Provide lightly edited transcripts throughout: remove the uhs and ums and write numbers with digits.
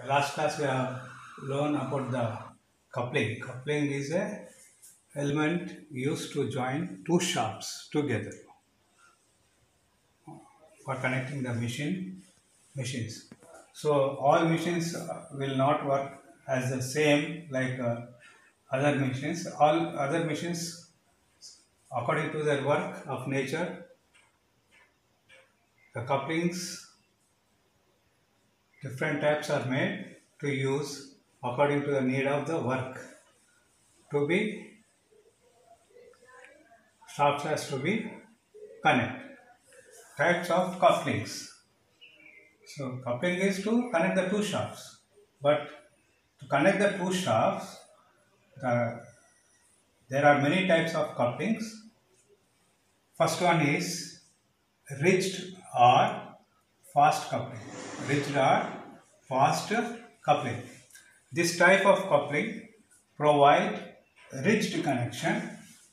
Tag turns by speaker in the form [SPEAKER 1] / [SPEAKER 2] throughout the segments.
[SPEAKER 1] Last class we have learned about the coupling. Coupling is a element used to join two shafts together for connecting the machines. So all machines will not work as the same like other machines. All other machines, according to their work of nature, the couplings different types are made to use according to the need of the work. To be shafts has to be connect. Types of couplings. So coupling is to connect the two shafts, but to connect the two shafts, there are many types of couplings. First one is ridged or fast coupling. Ridged or fast coupling. This type of coupling provide ridged connection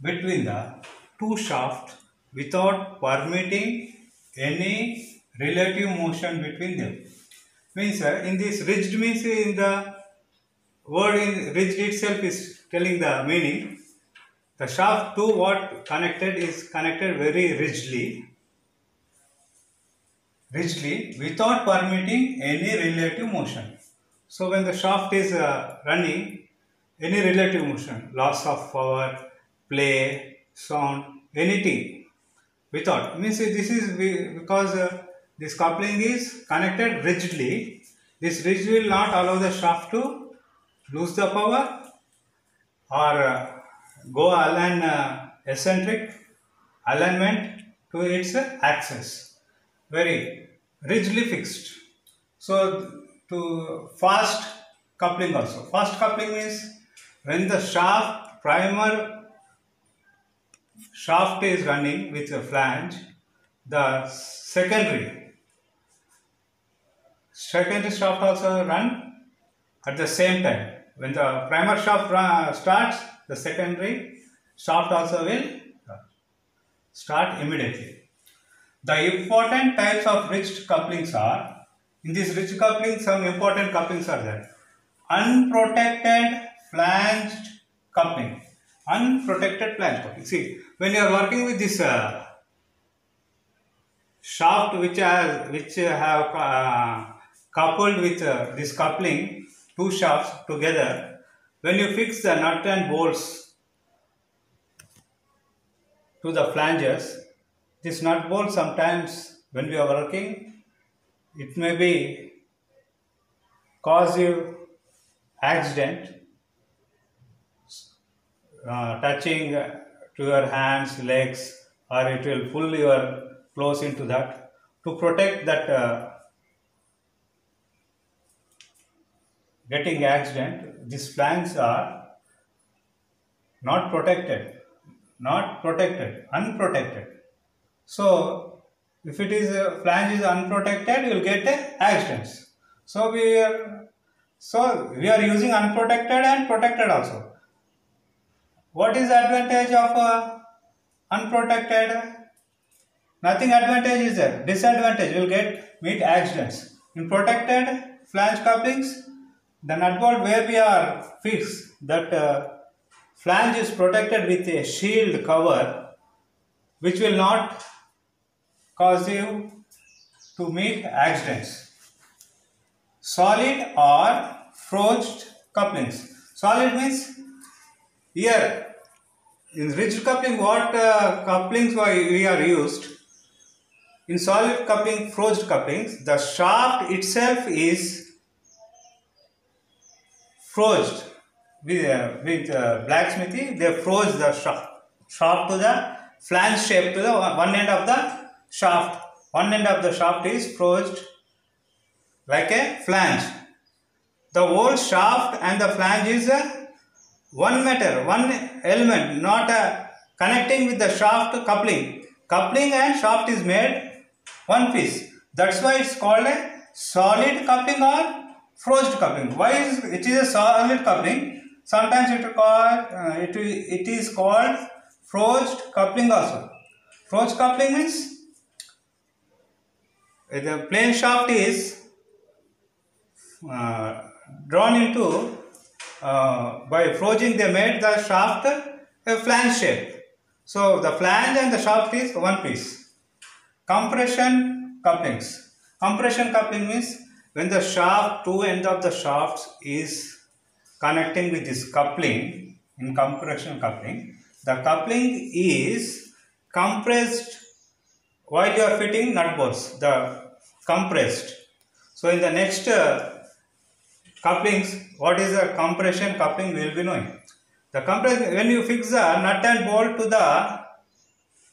[SPEAKER 1] between the two shafts without permitting any relative motion between them. Means in this ridged means in the word in ridged itself is telling the meaning. The shaft to what connected is connected very rigidly without permitting any relative motion. So when the shaft is running, any relative motion, loss of power, play, sound, anything without, means this is because this coupling is connected rigidly. This ridge will not allow the shaft to lose the power or go eccentric alignment to its axis. Very rigidly fixed. So to fast coupling also. Fast coupling means when the primer shaft is running with a flange, the secondary shaft also run at the same time. When the primer shaft starts, the secondary shaft also will start immediately. The important types of ridged couplings are, in this ridged coupling some important couplings are there. Unprotected flanged coupling. Unprotected flange coupling. See, when you are working with this shaft which have coupled with this coupling, two shafts together, when you fix the nut and bolts to the flanges, this nut bolt sometimes when we are working, it may be cause you accident, touching to your hands, legs, or it will pull your clothes into that. To protect that getting accident, these flanges are not protected, unprotected. So if it is flange is unprotected, you will get accidents. So we are using unprotected and protected also. What is the advantage of unprotected? Nothing advantage is there. Disadvantage, you will meet accidents. In protected flange couplings, the nut bolt where we are fixed, that flange is protected with a shield cover which will not cause you to meet accidents. Solid or forged couplings. Solid means here in rigid coupling what couplings we are used. In solid coupling, forged couplings, the shaft itself is forged with blacksmithy. They forge the shaft to the flange shape to the one end of the shaft. One end of the shaft is forged like a flange. The whole shaft and the flange is one matter, one element, not connecting with the shaft coupling. Coupling and shaft is made one piece. That's why it's called a solid coupling or forged coupling. Why it is a solid coupling? Sometimes it is called forged coupling also. Forged coupling means the plain shaft is uh, drawn into by forging they made the shaft a flange shape. So the flange and the shaft is one piece. Compression couplings. Compression coupling means when the shaft, two ends of the shafts is connecting with this coupling. In compression coupling, the coupling is compressed while you are fitting nut bolts. The compressed. So in the next couplings, what is the compression coupling we will be knowing. The compression, when you fix the nut and bolt to the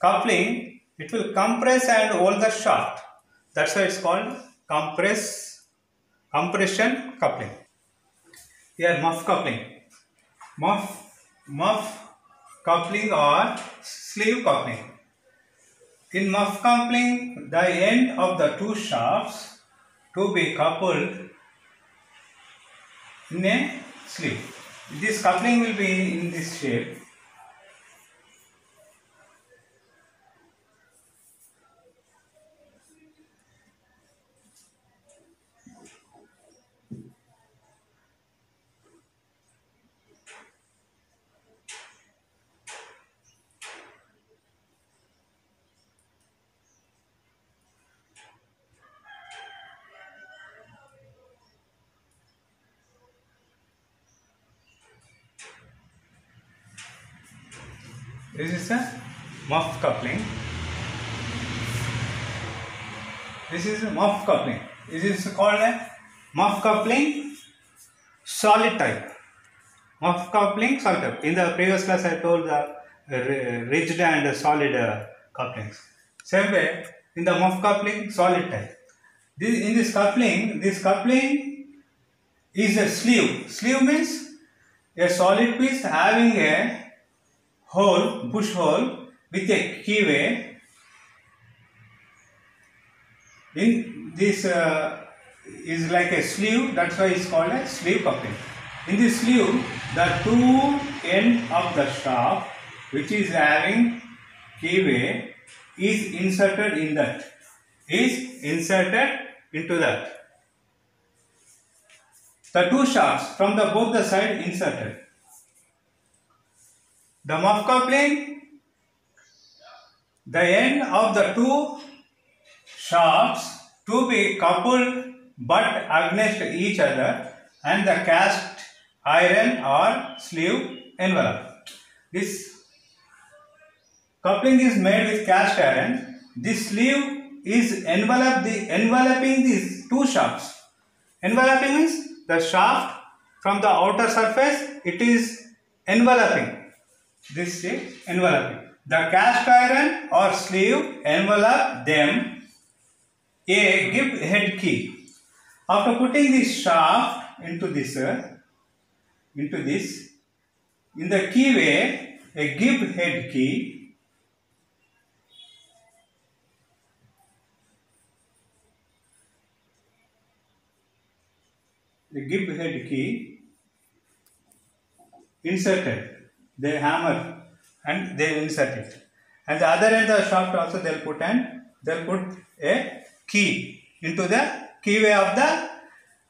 [SPEAKER 1] coupling, it will compress and hold the shaft. That's why it's called compression coupling. Here muff coupling. Muff coupling or sleeve coupling. In muff coupling, the end of the two shafts to be coupled in a sleeve. This coupling will be in this shape. This is a muff coupling. This is a muff coupling. This is called a muff coupling solid type. Muff coupling solid type. In the previous class, I told the rigid and solid couplings. Same way, in the muff coupling solid type. In this coupling is a sleeve. Sleeve means a solid piece having a hole, bush hole with a keyway. In this is like a sleeve, that's why it's called a sleeve coupling. In this sleeve, the two end of the shaft which is having keyway is inserted in that. Is inserted into that. The two shafts from the both the side inserted. The muff coupling, the end of the two shafts to be coupled but against each other and the cast iron or sleeve envelope. This coupling is made with cast iron. This sleeve is enveloping these two shafts. Enveloping means the shaft from the outer surface, it is enveloping. This is enveloping. The cast iron or sleeve envelop them a give head key. After putting this shaft into this, in the keyway, a give head key, inserted. They hammer and they insert it. And the other end of the shaft also they'll put a key into the keyway of the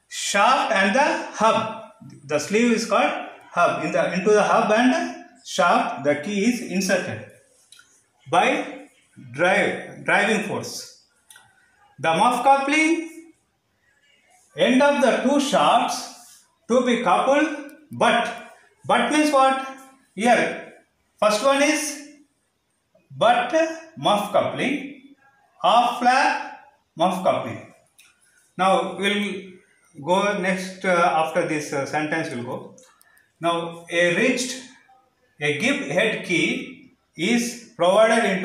[SPEAKER 1] shaft and the hub. The sleeve is called hub. Into the hub and shaft, the key is inserted by driving force. The muff coupling, end of the two shafts to be coupled, but means what? Here, first one is butt muff coupling, half flap muff coupling. Now we'll go next after this sentence will go. Now a give head key is provided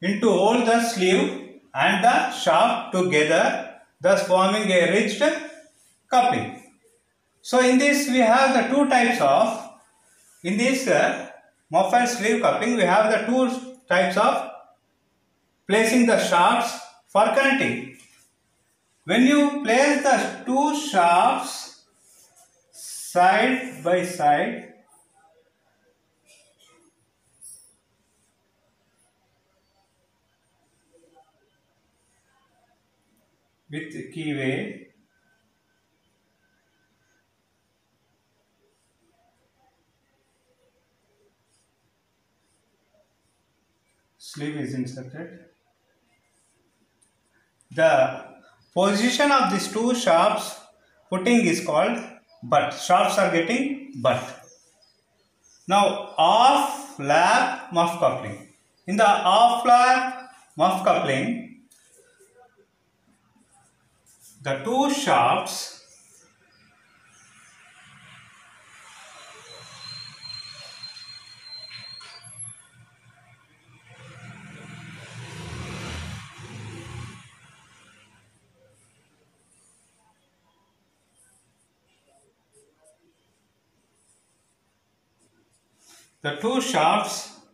[SPEAKER 1] into all the sleeve and the shaft together, thus forming a ridged coupling. So in this we have the two types of, in this muff and sleeve coupling, we have the two types of placing the shafts for connecting. When you place the two shafts side by side, with keyway, sleeve is inserted. The position of these two shafts putting is called butt. Shafts are getting butt. Now off lap muff coupling. In the off lap muff coupling, the two shafts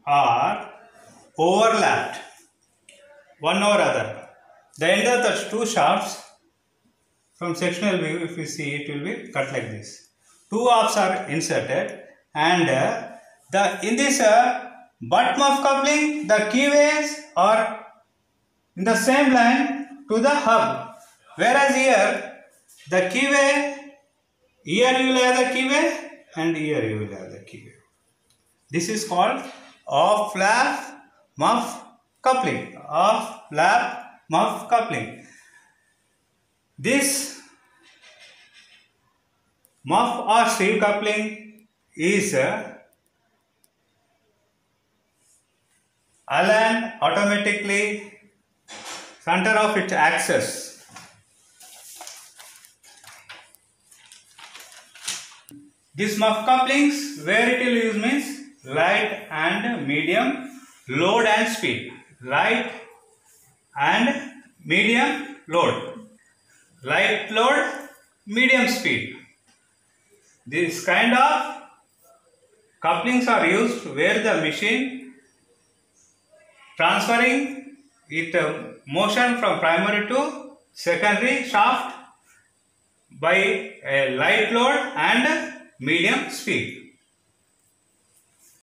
[SPEAKER 1] are overlapped one over other. The end of the two shafts from sectional view, if you see, it will be cut like this. Two offs are inserted, and in this butt muff coupling, the keyways are in the same line to the hub, whereas here the keyway, here you will have the keyway and here you will have the keyway. This is called off lap muff coupling. Off lap muff coupling. This muff or sleeve coupling is aligned automatically center of its axis. This muff couplings, where it will use means light and medium load and speed. Light and medium load. Light load, medium speed. This kind of couplings are used where the machine transferring its motion from primary to secondary shaft by a light load and medium speed.